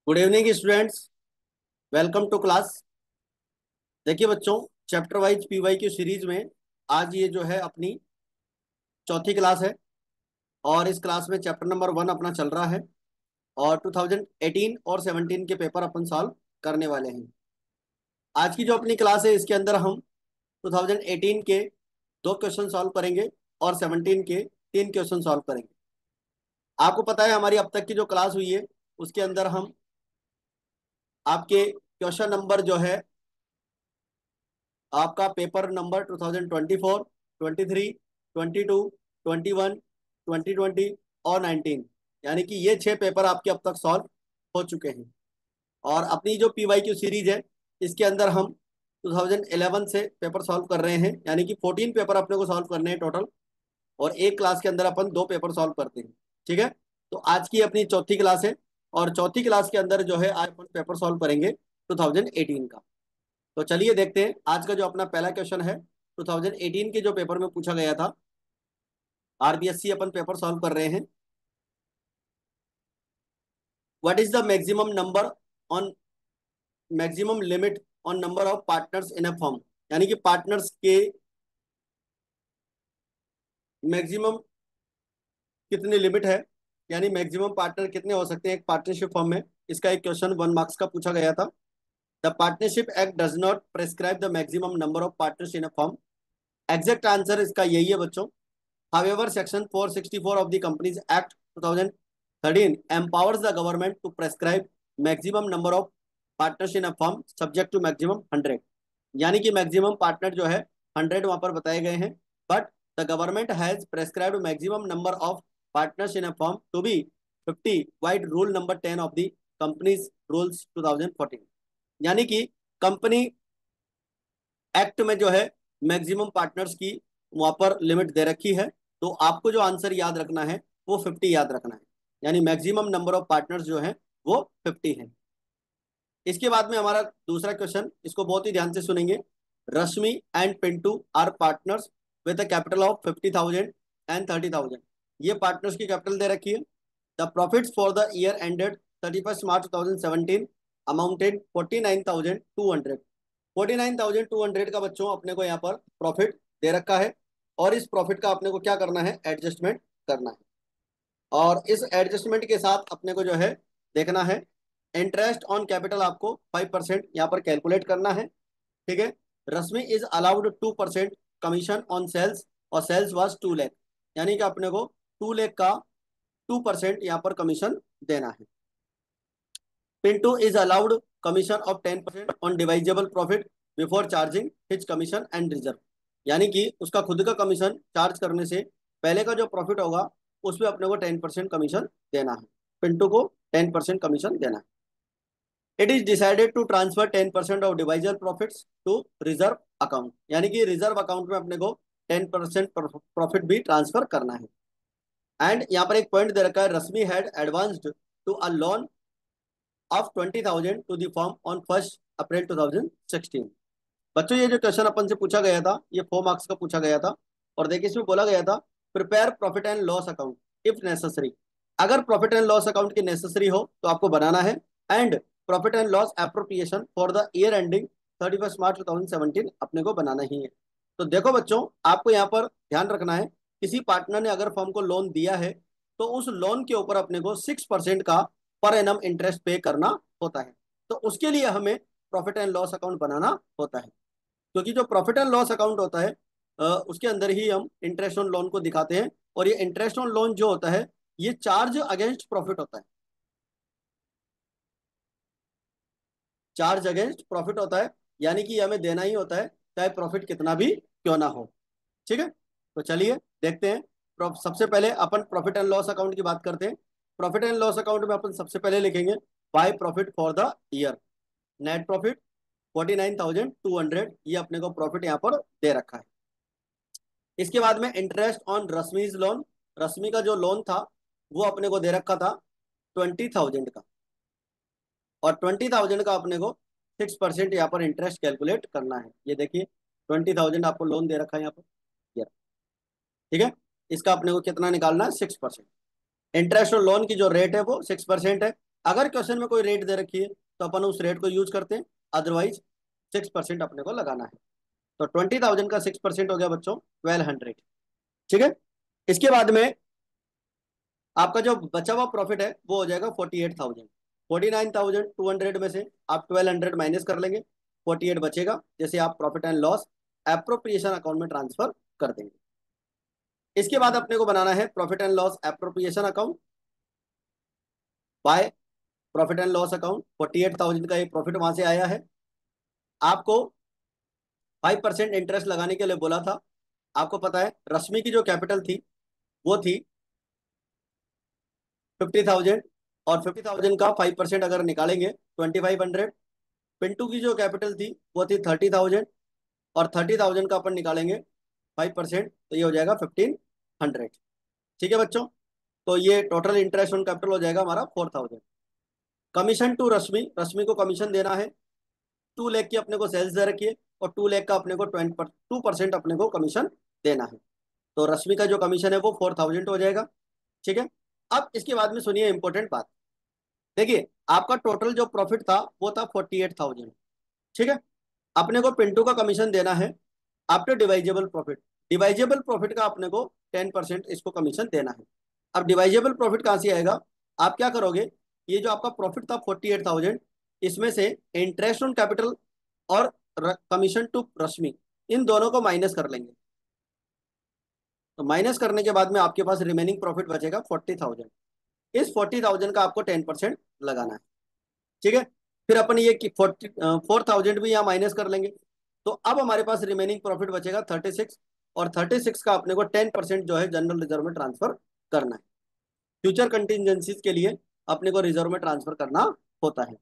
Good evening students. Welcome to class. देखिए बच्चों, chapter wise PY की सीरीज में आज ये जो है अपनी चौथी क्लास है। और इस क्लास में चैप्टर नंबर 1 अपना चल रहा है। और 2018 और 17 के पेपर अपन सॉल्व करने वाले हैं। आज की जो अपनी क्लास है इसके अंदर हम 2018 के 2 क्वेश्चन सॉल्व करेंगे और 17 के 3 क्वेश्चन सॉल्व करेंगे। आपको पता है हमारी अब तक की जो क्लास हुई है उसके अंदर हम आपके क्वेश्चन नंबर जो है आपका पेपर नंबर 2024, 23, 22, 21, 2020 और 19, यानी कि ये 6 पेपर आपके अब तक सॉल्व हो चुके हैं। और अपनी जो पीवाई की सीरीज है इसके अंदर हम 2011 से पेपर सॉल्व कर रहे हैं, यानी कि 14 पेपर अपने को सॉल्व करने हैं टोटल। और एक क्लास के अंदर अपन 2 पेपर सॉल्व करते हैं। ठीक है। तो आज की अपनी चौथी क्लास है और चौथी क्लास के अंदर जो है आज अपन पेपर सॉल्व करेंगे 2018 का। तो चलिए देखते हैं आज का जो अपना पहला क्वेश्चन है 2018 के जो पेपर में पूछा गया था। आरबीएससी अपन पेपर सॉल्व कर रहे हैं। What is the maximum limit on number of partners in a firm, यानी कि पार्टनर्स के मैक्सिमम कितनी लिमिट है, यानी मैक्सिमम पार्टनर कितने हो सकते हैं एक पार्टनरशिप फर्म में। इसका एक क्वेश्चन 1 मार्क्स का पूछा गया था। The partnership act does not prescribe the maximum number of partners in a firm. Exact answer इसका यही है बच्चों। However, Section 464 of the Companies Act 2013 empowers the government to prescribe maximum number of partners in a firm subject to maximum 100, यानी कि maximum partner जो है 100 वहां पर बताए गए हैं। But the government has prescribed maximum number of partners in a firm to be 50 vide rule number 10 of the companies rules 2014, यानी कि कंपनी एक्ट में जो है मैक्सिमम पार्टनर्स की वहां पर लिमिट दे रखी है। तो आपको जो आंसर याद रखना है वो 50 याद रखना है, यानी मैक्सिमम नंबर ऑफ पार्टनर्स जो है वो 50 है। इसके बाद में हमारा दूसरा क्वेश्चन, इसको बहुत ही ध्यान से सुनेंगे। Rashmi and Pintu are partners with a capital of 50,000 and 30,000। ये पार्टनर्स की कैपिटल दे रखी है। The profits for the year ended 31 March 2017 amounted 49,200। 49,200 का बच्चों अपने को यहाँ पर प्रॉफिट दे रखा है। और इस प्रॉफिट का अपने को क्या करना है, एडजस्टमेंट करना है। और इस एडजस्टमेंट के साथ अपने को जो है देखना है इंटरेस्ट ऑन कैपिटल आपको 5% यहाँ पर कैलकुलेट करना है। ठीक है। Rashmi is allowed 2% commission on sales और सेल्स वाज 2 लाख, यानी कि अपने को 2 लाख का 2% यहाँ पर कमीशन देना है। Pintu is allowed commission of 10% on divisible profit before charging his commission and reserve, यानी कि उसका खुद का कमीशन चार्ज करने से पहले का जो प्रॉफिट होगा उसमें अपने को 10% कमीशन देना है। पिंटू को 10% कमीशन देना है। It is decided to transfer 10% of divisible profits to reserve account, यानी कि रिजर्व अकाउंट में अपने को 10% प्रॉफिट भी ट्रांसफर करना है। एंड यहाँ पर एक पॉइंट दे रखा है, Rashmi had advanced to a loan of 20,000 to the firm on 1 April 2016। बच्चों ये जो क्वेश्चन अपन से पूछा गया था ये 4 मार्क्स का पूछा गया था। और देखिए इसमें बोला गया था prepare profit and loss account if necessary. अगर प्रॉफिट एंड लॉस अकाउंट की नेसेसरी हो तो आपको बनाना है। And profit and loss appropriation for the year ending 31 March 2017 अपने को बनाना ही है। तो देखो बच्चों, आपको यहाँ पर ध्यान रखना है, किसी पार्टनर ने अगर फर्म को लोन दिया है तो उस लोन के ऊपर अपने को 6% का पर एनम इंटरेस्ट पे करना होता है। तो उसके लिए हमें प्रॉफिट एंड लॉस अकाउंट बनाना होता है, क्योंकि जो प्रॉफिट एंड लॉस अकाउंट होता है उसके अंदर ही हम इंटरेस्ट ऑन लोन को दिखाते हैं। और ये इंटरेस्ट ऑन लोन जो होता है ये चार्ज अगेंस्ट प्रॉफिट होता है। चार्ज अगेंस्ट प्रॉफिट होता है, यानी कि ये हमें देना ही होता है चाहे प्रॉफिट कितना भी क्यों ना हो। ठीक है। तो चलिए देखते हैं। सबसे पहले अपन प्रॉफिट एंड लॉस अकाउंट की बात करते हैं। प्रॉफिट एंड लॉस अकाउंट में अपन सबसे पहले लिखेंगे by profit for the year. Net profit 49,200 ये अपने को प्रॉफिट यहाँ पर दे रखा है। इसके बाद में इंटरेस्ट ऑन रश्मिज लोन, रश्मि का जो लोन था वो अपने को दे रखा था 20,000 का। और 20,000 का अपने को 6% यहाँ पर इंटरेस्ट कैलकुलेट करना है। ये देखिए 20,000 आपको लोन दे रखा है यहाँ पर। ये ठीक है। इसका अपने को कितना निकालना है, 6%। इंटरेस्ट और लोन की जो रेट है वो 6% है। अगर क्वेश्चन में कोई रेट दे रखी है तो अपन उस रेट को यूज करते हैं, अदरवाइज 6% अपने को लगाना है। तो 20,000 का 6% हो गया बच्चों 1200। ठीक है। इसके बाद में आपका जो बचा हुआ प्रॉफिट है वो हो जाएगा 48,000। 49,200 में से आप 1200 माइनस कर लेंगे, 48 बचेगा, जैसे आप profit and loss appropriation account में ट्रांसफर कर देंगे। इसके बाद अपने को बनाना है profit and loss appropriation account by profit and loss account. 48,000 का ये प्रॉफिट वहां से आया है, आपको 5% इंटरेस्ट लगाने के लिए बोला था। आपको पता है रश्मि की जो कैपिटल थी वो थी 50,000, और 50,000 का 5% अगर निकालेंगे 2,500। पिंटू की जो कैपिटल थी वो थी 30,000, और 30,000 का अपन निकालेंगे 5%, तो ये हो जाएगा 1,500। ठीक है बच्चों, तो ये टोटल इंटरेस्ट ऑन कैपिटल हो जाएगा हमारा 4,000। कमीशन टू रश्मि, रश्मि को कमीशन देना है, 2 लाख की अपने को सेल्स दे रखी है, और 2 लाख का अपने को 2% अपने को कमीशन देना है। तो रश्मि का जो कमीशन है वो 4,000 हो जाएगा। ठीक है। अब इसके बाद में सुनिए इंपॉर्टेंट बात। देखिए आपका टोटल जो प्रॉफिट था वो था 48,000। ठीक है। अपने को पिंटू का कमीशन देना है after divisible profit. Divisible profit का अपने को 10% इसको कमीशन देना है। अब डिवाइजेबल प्रॉफिट कहाँ से आएगा? आप क्या करोगे, ये जो आपका प्रॉफिट था 48,000, इसमें से इंटरेस्ट ऑन कैपिटल और कमीशन टू रश्मि, इन दोनों को माइनस कर लेंगे। तो माइनस करने के बाद में आपके पास रिमेनिंग प्रॉफिट बचेगा 40,000। इस 40,000 का आपको 10% लगाना है। ठीक है। फिर अपन ये 4,000 भी यहाँ माइनस कर लेंगे, तो अब हमारे पास रिमेनिंग प्रॉफिट बचेगा 36, और 36 का अपने को 10% जो है जनरल रिजर्व में ट्रांसफर करना है। फ्यूचर कंटिजेंसीज के लिए अपने को रिजर्व में ट्रांसफर करना होता है।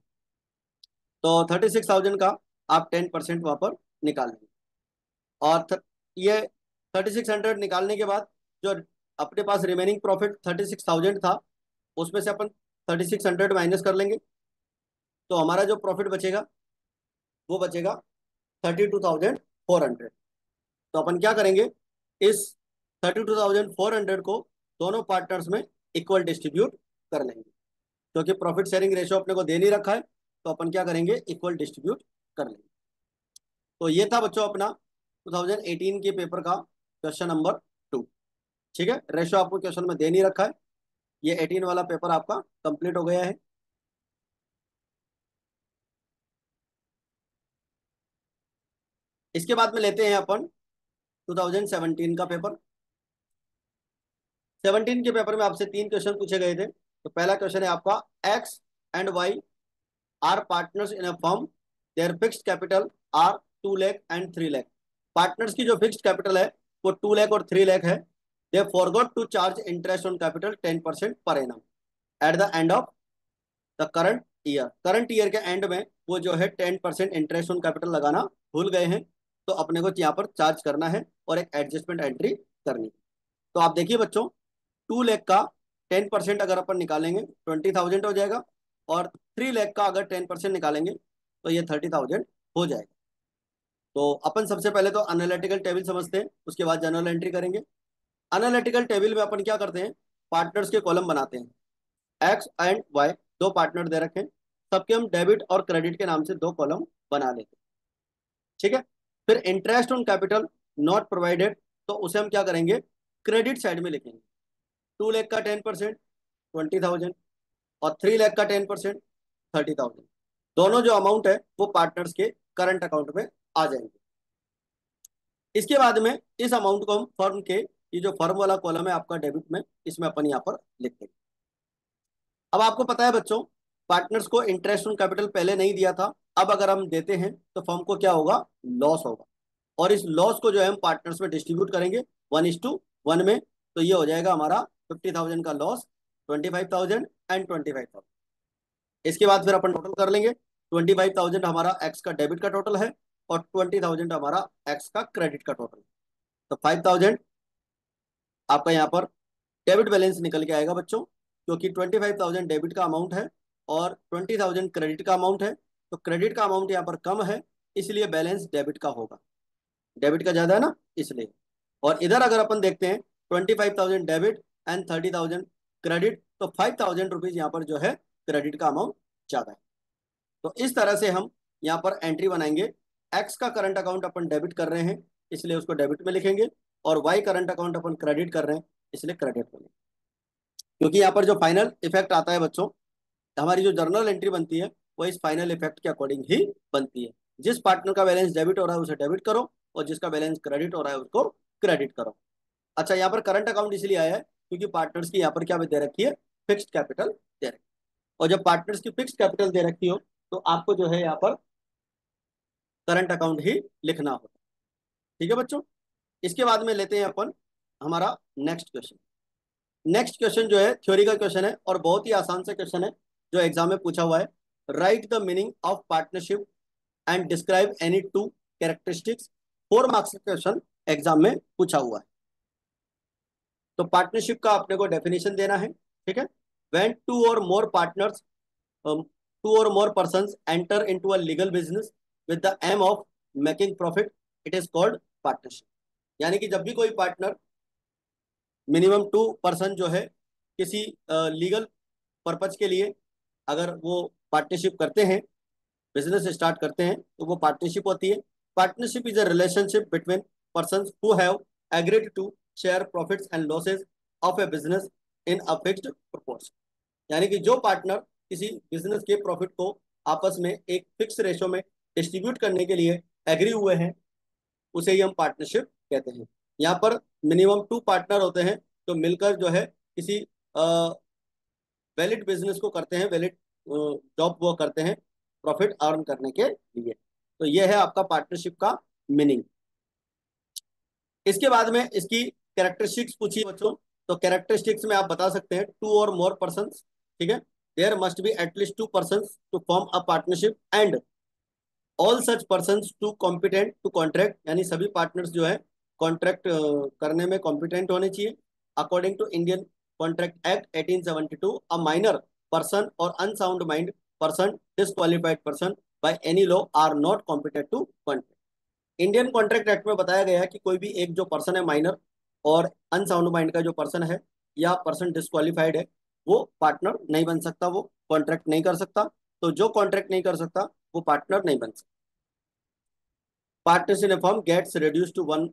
तो 36,000 का आप 10% वहां पर निकाल लेंगे, और ये 3,600 निकालने के बाद जो अपने पास रिमेनिंग प्रॉफिट 36,000 था, उसमें से अपन 3,600 माइनस कर लेंगे, तो हमारा जो प्रॉफिट बचेगा वो बचेगा 32,400। तो अपन क्या करेंगे, इस 32,400 को दोनों पार्टनर्स में इक्वल डिस्ट्रीब्यूट कर लेंगे, क्योंकि प्रॉफिट शेयरिंग रेशियो अपने को दे नहीं रखा है, तो अपन क्या करेंगे, इक्वल डिस्ट्रीब्यूट कर लेंगे। तो ये था बच्चों अपना 2018 के पेपर का क्वेश्चन नंबर 2। ठीक है, रेशियो आपको क्वेश्चन में दे नहीं रखा है। ये 18 वाला पेपर आपका कंप्लीट हो गया है। इसके बाद में लेते हैं अपन 2017 का पेपर। 17 के पेपर में आपसे 3 क्वेश्चन पूछे गए थे। तो पहला क्वेश्चन है आपका, X and Y are partners in a firm, their fixed capital are 2 lakh and 3 lakh. Partners की जो फिक्स्ड कैपिटल है वो 2 लाख और 3 लाख है। They forgot to charge interest on capital 10% per annum at the end of the current year. Current year के end में वो जो है 10% इंटरेस्ट ऑन कैपिटल लगाना भूल गए हैं, तो अपने को यहाँ पर चार्ज करना है और एक एडजस्टमेंट एंट्री करनी है। तो आप देखिए बच्चों, 2 लाख का 10% अगर अपन निकालेंगे 20,000 हो जाएगा, और 3 लाख का अगर 10% निकालेंगे तो ये 30,000 हो जाएगा। तो अपन सबसे पहले तो एनालिटिकल टेबल समझते हैं, उसके बाद जनरल एंट्री करेंगे। एनालिटिकल टेबल में अपन क्या करते हैं, पार्टनर्स के कॉलम बनाते हैं। एक्स एंड वाई दो पार्टनर दे रखे हैं, सबके हम डेबिट और क्रेडिट के नाम से 2 कॉलम बना लेते हैं। ठीक है। फिर interest on capital not provided, तो उसे हम क्या करेंगे, क्रेडिट साइड में लिखेंगे। 2 लाख का 10% 20,000, और 3 लाख का 10% 30,000। दोनों जो अमाउंट है वो पार्टनर्स के करंट अकाउंट में आ जाएंगे। इसके बाद में इस अमाउंट को हम फर्म के, ये जो फर्म वाला कॉलम है आपका डेबिट में, इसमें अपन यहाँ पर लिख देंगे। अब आपको पता है बच्चों, पार्टनर्स को इंटरेस्ट ऑन कैपिटल पहले नहीं दिया था, अब अगर हम देते हैं तो फर्म को क्या होगा, लॉस होगा, और इस लॉस को जो है हम पार्टनर्स में डिस्ट्रीब्यूट करेंगे 1:1 में। तो ये हो जाएगा हमारा 50,000 का लॉस, 25,000 एंड 25,000। इसके बाद फिर अपन टोटल कर लेंगे। 25,000 हमारा एक्स का डेबिट का टोटल है, और 20,000 हमारा एक्स का क्रेडिट का टोटल है। तो 5,000 आपका यहाँ पर डेबिट बैलेंस निकल के आएगा बच्चों, क्योंकि 25,000 डेबिट का अमाउंट है और 20,000 क्रेडिट का अमाउंट है। तो क्रेडिट का अमाउंट यहाँ पर कम है, इसलिए बैलेंस डेबिट का होगा, डेबिट का ज्यादा है ना इसलिए। और इधर अगर अपन देखते हैं 25,000 डेबिट एंड 30,000 क्रेडिट, तो 5,000 रुपीज यहाँ पर जो है क्रेडिट का अमाउंट ज्यादा है। तो इस तरह से हम यहाँ पर एंट्री बनाएंगे। एक्स का करंट अकाउंट अपन डेबिट कर रहे हैं, इसलिए उसको डेबिट में लिखेंगे, और वाई करंट अकाउंट अपन क्रेडिट कर रहे हैं, इसलिए क्रेडिट में लिखेंगे। क्योंकि यहाँ पर जो फाइनल इफेक्ट आता है बच्चों, हमारी जो जर्नल एंट्री बनती है वो इस फाइनल इफेक्ट के अकॉर्डिंग ही बनती है। जिस पार्टनर का बैलेंस डेबिट हो रहा है उसे डेबिट करो, और जिसका बैलेंस क्रेडिट हो रहा है उसको क्रेडिट करो। अच्छा, यहाँ पर करंट अकाउंट इसलिए आया है क्योंकि पार्टनर्स की यहाँ पर क्या दे रखी है, फिक्स्ड कैपिटल दे रखी है। और जब पार्टनर्स की फिक्स्ड कैपिटल दे रखी हो तो आपको जो है यहाँ पर करंट अकाउंट ही लिखना होता है। ठीक है बच्चों, इसके बाद में लेते हैं अपन हमारा नेक्स्ट क्वेश्चन। नेक्स्ट क्वेश्चन जो है थ्योरी का क्वेश्चन है और बहुत ही आसान सा क्वेश्चन है जो एग्जाम में पूछा हुआ है। Right the meaning of partnership and describe any two characteristics. 4 marks का क्वेश्चन एग्जाम में पूछा हुआ है। तो पार्टनरशिप का अपने को डेफिनेशन देना है। ठीक है, व्हेन टू और मोर पार्टनर्स, टू और more persons enter into a legal business with the aim of making profit, it is called partnership. यानी कि जब भी कोई पार्टनर, मिनिमम 2 पर्सन जो है, किसी लीगल पर्पज के लिए अगर वो पार्टनरशिप करते हैं, बिजनेस स्टार्ट करते हैं, तो वो पार्टनरशिप होती है। Partnership is a relationship between persons who have agreed to share profits and losses of a business in a fixed proportion. यानी कि जो पार्टनर किसी बिजनेस के प्रॉफिट को आपस में एक फिक्स रेशो में डिस्ट्रीब्यूट करने के लिए एग्री हुए हैं, उसे ही हम पार्टनरशिप कहते हैं। यहाँ पर मिनिमम 2 पार्टनर होते हैं तो मिलकर जो है किसी वैलिड बिजनेस को करते हैं, वैलिड जॉब वो करते हैं प्रॉफिट अर्न करने के लिए। तो ये है आपका पार्टनरशिप का मीनिंग। इसके बाद में इसकी कैरेक्टरिस्टिक्स पूछिए बच्चों। तो कैरेक्टरिस्टिक्स में आप बता सकते हैं 2 और मोर पर्सन। ठीक है, there must be at least 2 person to form a partnership and all such person to competent to contract. यानी सभी पार्टनर्स जो है कॉन्ट्रैक्ट करने में कॉम्पिटेंट होने चाहिए। According to Indian contract Act 1872, a minor person और unsound mind person, disqualified person by any law are not competent to contract. Indian contract Act में बताया गया है कि कोई भी एक जो पर्सन है माइनर और अनसाउंड माइंड का जो पर्सन है या पर्सन डिसक्वालिफाइड है, वो पार्टनर नहीं बन सकता, वो कॉन्ट्रैक्ट नहीं कर सकता। तो जो कॉन्ट्रैक्ट नहीं कर सकता वो पार्टनर नहीं बन सकता। Partners in a firm gets reduce to one,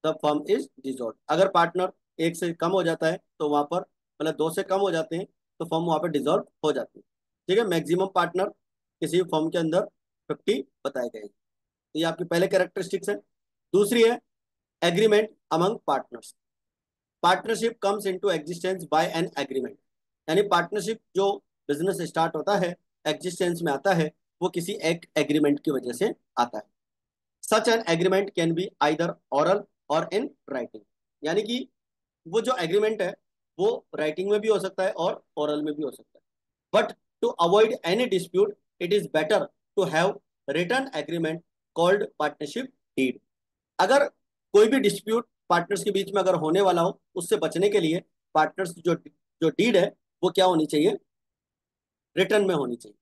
the firm is dissolve. अगर पार्टनर एक से कम हो जाता है तो वहां पर, मतलब 2 से कम हो जाते हैं तो फर्म वहां पर डिसॉल्व हो जाती है। ठीक है, मैक्सिमम पार्टनर किसी फर्म के अंदर 50 बताए गए हैं। तो ये आपकी पहले कैरेक्टरिस्टिक्स है। दूसरी है agreement among partners. Partnership comes into existence by an agreement. यानी पार्टनरशिप जो बिजनेस स्टार्ट होता है, एग्जिस्टेंस में आता है, वो किसी एक एग्रीमेंट की वजह से आता है। Such an agreement can be either oral और इन राइटिंग। यानी कि वो जो एग्रीमेंट है वो राइटिंग में भी हो सकता है और ओरल में भी हो सकता है। But to avoid any dispute it is better to have written agreement called partnership deed. अगर कोई भी डिस्प्यूट पार्टनर्स के बीच में अगर होने वाला हो, उससे बचने के लिए पार्टनर्स जो जो डीड है वो क्या होनी चाहिए, रिटर्न में होनी चाहिए।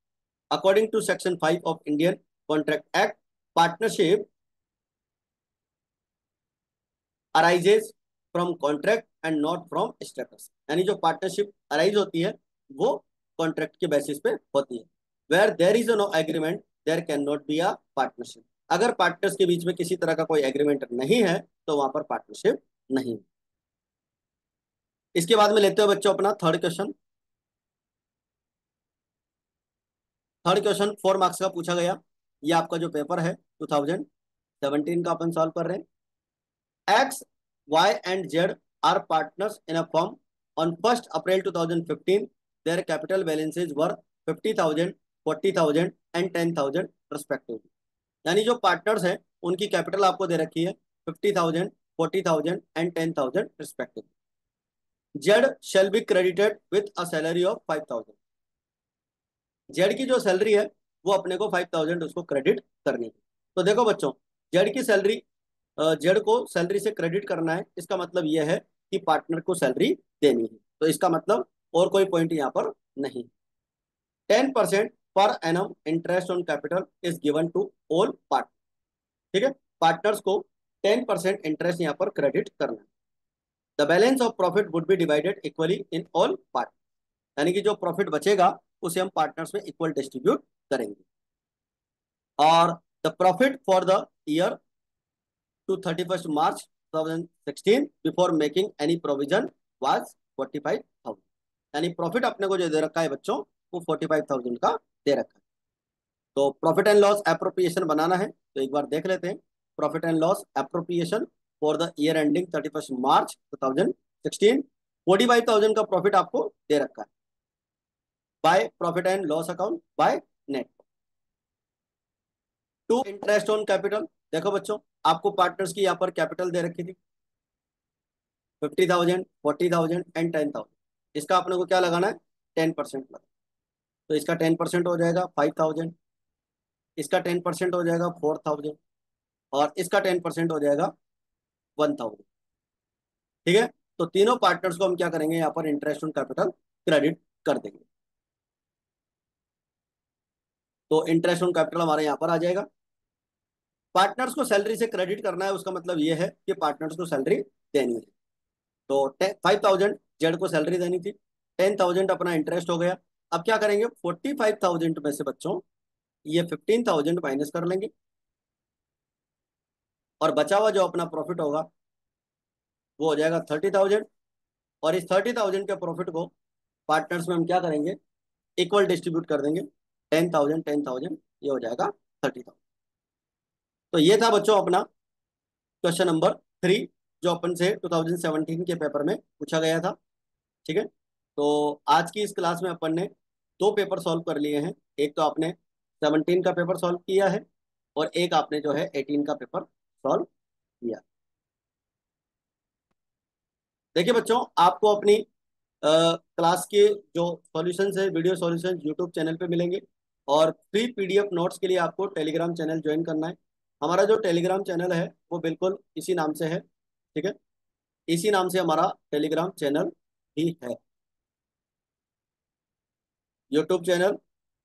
According to section 5 of Indian contract act, partnership arises from contract and not from status. यानी जो पार्टनरशिप अराइज होती है वो कॉन्ट्रैक्ट के बेसिस पे होती है। Where there is no agreement there can not be a partnership. अगर पार्टनर्स के बीच में किसी तरह का कोई एग्रीमेंट नहीं है तो वहां पर पार्टनरशिप नहीं। इसके बाद में लेते हो बच्चों अपना third question. Third question 4 marks का पूछा गया। ये आपका जो पेपर है 2017 का अपन सॉल्व कर रहे हैं। X, Y and Z are partners in a firm on 1 April 2015। Their capital balances were 50,000, 40,000 and 10,000 respectively. यानी जो पार्टनर्स हैं उनकी कैपिटल आपको दे रखी है 50,000, 40,000 and 10,000 respectively. Z shall be credited with a salary of 5,000। Z की जो सैलरी है वो अपने को 5,000 उसको क्रेडिट करनी है। तो देखो बच्चों, जेड की सैलरी, जेड को सैलरी से क्रेडिट करना है, इसका मतलब यह है कि पार्टनर को सैलरी देनी है। तो इसका मतलब और कोई पॉइंट यहाँ पर नहीं। 10% per annum interest on capital is given to all part. ठीक है, पार्टनर्स को 10% इंटरेस्ट यहाँ पर क्रेडिट करना है। The balance of profit would be divided equally in all part. यानी कि जो प्रॉफिट बचेगा उसे हम पार्टनर्स में इक्वल डिस्ट्रीब्यूट करेंगे। और the profit for the year to 31 March 2016 before making any provision was 45,000। यानी प्रॉफिट अपने को जो दे रखा है बच्चों, वो 45,000 का दे रखा है। तो प्रॉफिट एंड लॉस एप्रोप्रिएशन बनाना है, तो एक बार देख लेते हैं। Profit and loss appropriation for the year ending 31 March 2016, 45,000 का प्रॉफिट आपको दे रखा है by profit and loss account by net. To interest on capital, देखो बच्चों आपको पार्टनर्स की यहाँ पर कैपिटल दे रखी थी 50,000, 40,000 एंड 10,000। इसका अपने को क्या लगाना है, 10% लगा। तो इसका 10% हो जाएगा 5,000, इसका 10% हो जाएगा 4,000, और इसका 10% हो जाएगा 1,000। ठीक है, तो तीनों पार्टनर्स को हम क्या करेंगे, यहाँ पर इंटरेस्ट ऑन कैपिटल क्रेडिट कर देंगे। तो इंटरेस्ट ऑन कैपिटल हमारे यहाँ पर आ जाएगा। पार्टनर्स को सैलरी से क्रेडिट करना है, उसका मतलब ये है कि पार्टनर्स को सैलरी देनी है। तो 5,000 जेड को सैलरी देनी थी, 10,000 अपना इंटरेस्ट हो गया। अब क्या करेंगे, 45,000 में से बच्चों ये 15,000 माइनस कर लेंगे, और बचा हुआ जो अपना प्रॉफिट होगा वो हो जाएगा 30,000। और इस 30,000 के प्रॉफिट को पार्टनर्स में हम क्या करेंगे, इक्वल डिस्ट्रीब्यूट कर देंगे। 10,000 10,000, ये हो जाएगा 30,000। तो ये था बच्चों अपना क्वेश्चन नंबर 3, जो अपन से 2017 के पेपर में पूछा गया था। ठीक है, तो आज की इस क्लास में अपन ने दो पेपर सॉल्व कर लिए हैं। एक तो आपने 17 का पेपर सॉल्व किया है, और एक आपने जो है 18 का पेपर सॉल्व किया। देखिए बच्चों, आपको अपनी क्लास के जो सॉल्यूशंस है, वीडियो सॉल्यूशंस यूट्यूब चैनल पे मिलेंगे, और फ्री पीडीएफ नोट्स के लिए आपको टेलीग्राम चैनल ज्वाइन करना है। हमारा जो टेलीग्राम चैनल है वो बिल्कुल इसी नाम से है। ठीक है, इसी नाम से हमारा टेलीग्राम चैनल भी है। यूट्यूब चैनल,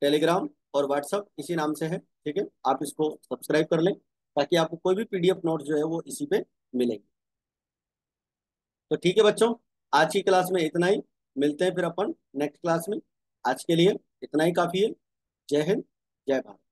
टेलीग्राम और व्हाट्सअप इसी नाम से है। ठीक है, आप इसको सब्सक्राइब कर लें, ताकि आपको कोई भी पीडीएफ नोट जो है वो इसी पे मिलेंगे। तो ठीक है बच्चों, आज की क्लास में इतना ही। मिलते हैं फिर अपन नेक्स्ट क्लास में। आज के लिए इतना ही काफ़ी है। जय हिंद, जय भारत।